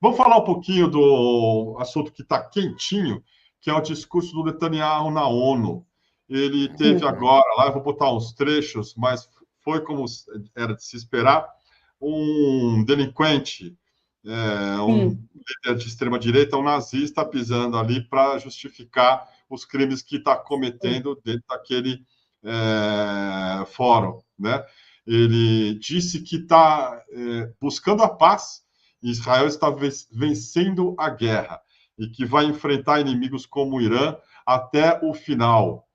Vamos falar um pouquinho do assunto que está quentinho, que é o discurso do Netanyahu na ONU. Ele teve agora, lá eu vou botar uns trechos, mas foi como era de se esperar, um delinquente, um líder de extrema-direita, um nazista, pisando ali para justificar os crimes que está cometendo dentro daquele fórum, né? Ele disse que está buscando a paz, e Israel está vencendo a guerra e que vai enfrentar inimigos como o Irã até o final.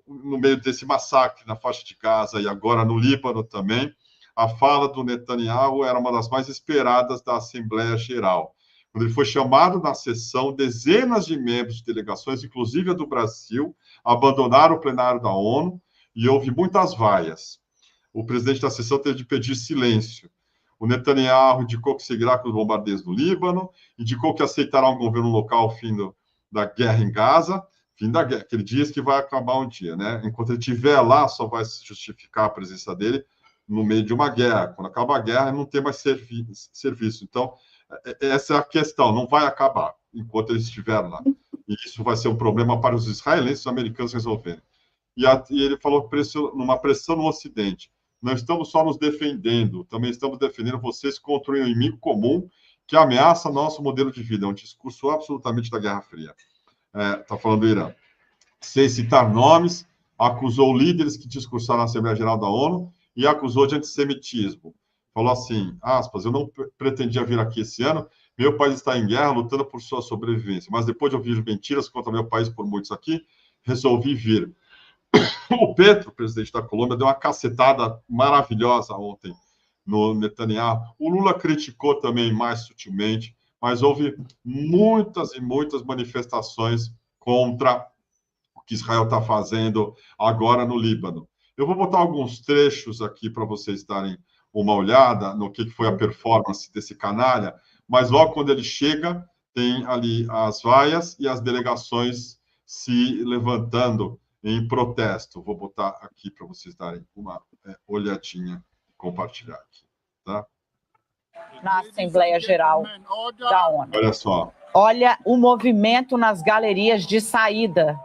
No meio desse massacre na faixa de Gaza e agora no Líbano também, a fala do Netanyahu era uma das mais esperadas da Assembleia Geral. Quando ele foi chamado na sessão, dezenas de membros de delegações, inclusive a do Brasil, abandonaram o plenário da ONU e houve muitas vaias. O presidente da sessão teve de pedir silêncio. O Netanyahu indicou que seguirá com os bombardeios no Líbano, indicou que aceitará um governo local ao fim da guerra em Gaza, fim da guerra, que ele diz que vai acabar um dia, né? Enquanto ele estiver lá, só vai se justificar a presença dele no meio de uma guerra. Quando acaba a guerra, não tem mais serviço. Então, essa é a questão, não vai acabar enquanto ele estiver lá. E isso vai ser um problema para os israelenses e os americanos resolverem. E ele falou numa pressão no Ocidente. Não estamos só nos defendendo, também estamos defendendo vocês contra um inimigo comum que ameaça nosso modelo de vida. É um discurso absolutamente da Guerra Fria. Está falando do Irã. Sem citar nomes, acusou líderes que discursaram na Assembleia Geral da ONU e acusou de antissemitismo. Falou assim, aspas, eu não pretendia vir aqui esse ano, meu país está em guerra, lutando por sua sobrevivência, mas depois de ouvir mentiras contra meu país por muitos aqui, resolvi vir. O Petro, presidente da Colômbia, deu uma cacetada maravilhosa ontem no Netanyahu. O Lula criticou também mais sutilmente, mas houve muitas e muitas manifestações contra o que Israel está fazendo agora no Líbano. Eu vou botar alguns trechos aqui para vocês darem uma olhada no que foi a performance desse canalha, mas logo quando ele chega, tem ali as vaias e as delegações se levantando em protesto. Vou botar aqui para vocês darem uma olhadinha e compartilhar aqui, tá? Na Assembleia Geral da ONU. Olha só. Olha o movimento nas galerias de saída.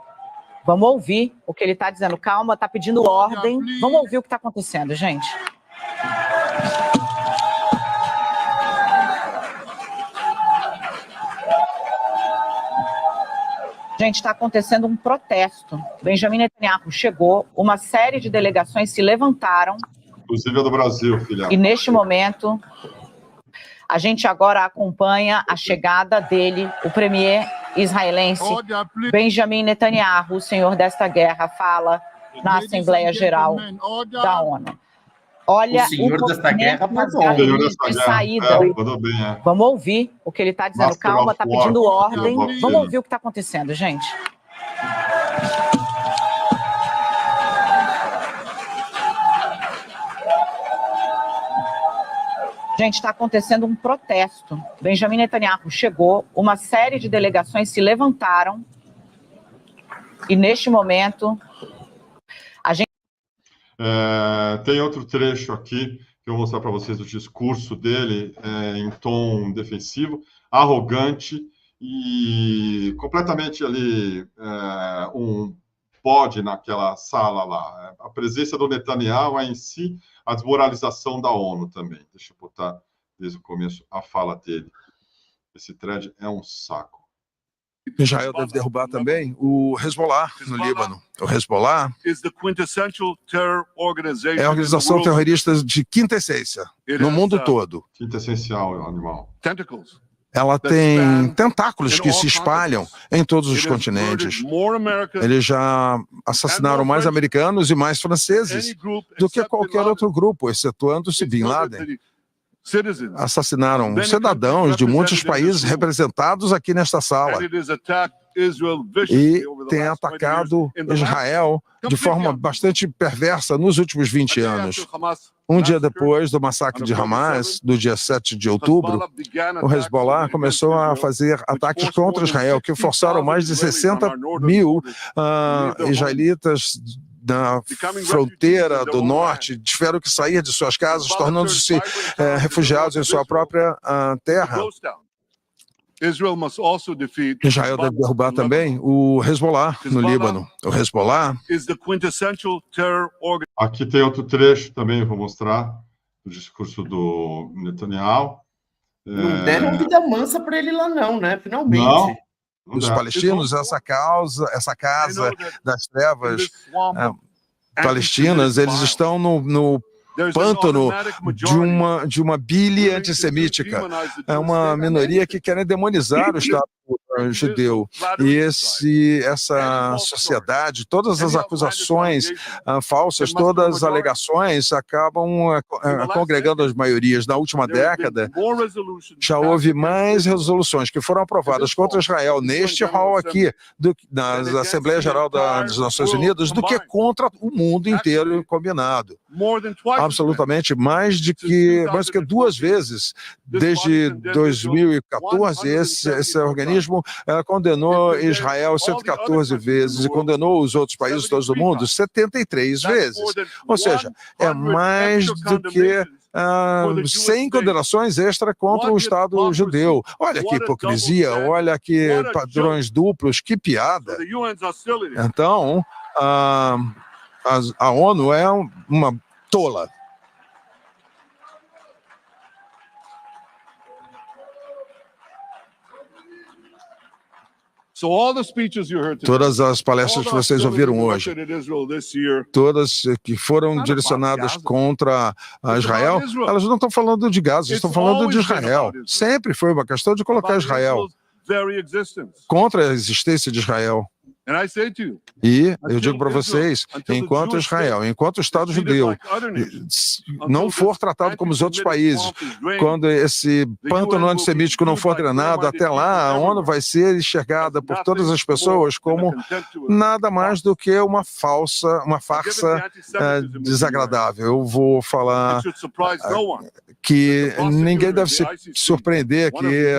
Vamos ouvir o que ele está dizendo. Calma, está pedindo ordem. Vamos ouvir o que está acontecendo, gente. Gente, está acontecendo um protesto. Benjamin Netanyahu chegou, uma série de delegações se levantaram. Inclusive a do Brasil, filha. E neste momento, a gente agora acompanha a chegada dele, o premier israelense Benjamin Netanyahu, o senhor desta guerra, fala na Assembleia Geral da ONU. Olha o senhor desta guerra nas galerias de saída. Vamos ouvir o que ele está dizendo. Calma, está pedindo ordem. Vamos ouvir o que está acontecendo, gente. Gente, está acontecendo um protesto. Benjamin Netanyahu chegou, uma série de delegações se levantaram e, neste momento, a gente... tem outro trecho aqui que eu vou mostrar para vocês do discurso dele em tom defensivo, arrogante e completamente ali um bode naquela sala lá. A presença do Netanyahu é em si a desmoralização da ONU também. Deixa eu botar desde o começo a fala dele. Esse thread é um saco. Israel deve derrubar também o Hezbollah no Líbano. O Hezbollah é a organização terrorista de quinta essência no mundo todo. Quinta essencial, animal. Ela tem tentáculos que se espalham em todos os continentes. Eles já assassinaram mais americanos e mais franceses do que qualquer outro grupo, excetuando-se Bin Laden. Assassinaram cidadãos de muitos países representados aqui nesta sala. E tem atacado Israel de forma bastante perversa nos últimos 20 anos. Um dia depois do massacre de Hamas, do dia 7 de outubro, o Hezbollah começou a fazer ataques contra Israel, que forçaram mais de 60 mil israelitas na fronteira do norte tiveram que sair de suas casas, tornando-se refugiados em sua própria terra. Israel deve derrubar também o Hezbollah no Líbano. O Hezbollah... Aqui tem outro trecho também, vou mostrar, do discurso do Netanyahu. Não deram vida mansa para ele lá não, né? Finalmente. Não. Os palestinos, essa casa das trevas palestinas, eles estão no pântano de uma bile antissemítica. É uma minoria que quer demonizar o Estado judeu. E essa sociedade, todas as acusações falsas, todas as alegações acabam congregando as maiorias. Na última década, já houve mais resoluções que foram aprovadas contra Israel neste hall aqui, na Assembleia Geral das Nações Unidas, do que contra o mundo inteiro combinado. Absolutamente, mais do que 2 vezes. Desde 2014, esse organismo condenou Israel 114 vezes e condenou os outros países todos do mundo 73 vezes. Ou seja, é mais do que 100 condenações extra contra o Estado judeu. Olha que hipocrisia, olha que padrões duplos, que piada. Então, a ONU é uma tola. Todas as palestras que vocês ouviram hoje, todas que foram direcionadas contra Israel, elas não estão falando de Gaza, estão falando de Israel. Sempre foi uma questão de colocar Israel contra a existência de Israel. E eu digo para vocês, enquanto Israel, enquanto o Estado judeu não for tratado como os outros países, quando esse pântano antissemítico não for drenado, até lá a ONU vai ser enxergada por todas as pessoas como nada mais do que uma farsa desagradável. Eu vou falar que ninguém deve se surpreender que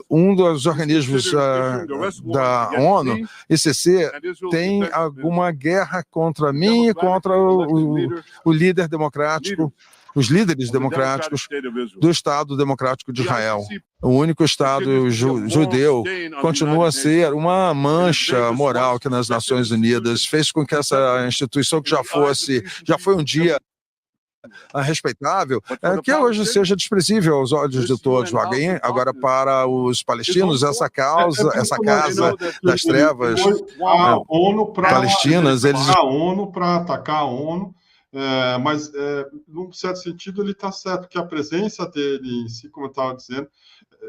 um dos organismos da ONU, ICC, tem alguma guerra contra mim e contra o líder democrático, os líderes democráticos do Estado Democrático de Israel. O único Estado judeu continua a ser uma mancha moral que nas Nações Unidas fez com que essa instituição que já foi um dia respeitável, que hoje seja desprezível aos olhos de todos. Agora, para os palestinos, essa casa das trevas palestinas, eles... A ONU para atacar a ONU, mas, num certo sentido, ele está certo, que a presença dele em si, como eu estava dizendo,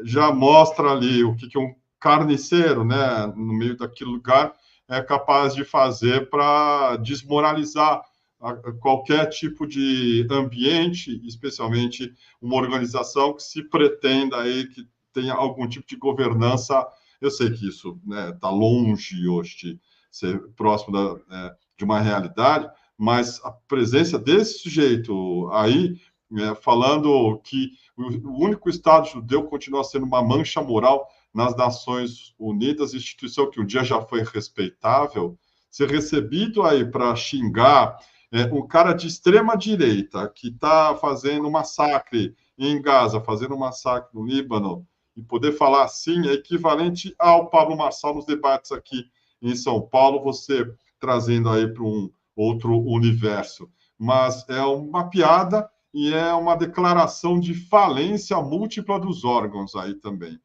já mostra ali o que um carniceiro, né, no meio daquele lugar, é capaz de fazer para desmoralizar qualquer tipo de ambiente, especialmente uma organização que se pretenda aí que tenha algum tipo de governança. Eu sei que isso está longe hoje de ser próximo de uma realidade, mas a presença desse sujeito aí, falando que o único Estado judeu continua sendo uma mancha moral nas Nações Unidas, instituição que um dia já foi respeitável, ser recebido aí para xingar um cara de extrema direita que está fazendo massacre em Gaza, fazendo massacre no Líbano, e poder falar assim é equivalente ao Pablo Marçal nos debates aqui em São Paulo, você trazendo aí para um outro universo. Mas é uma piada e é uma declaração de falência múltipla dos órgãos aí também.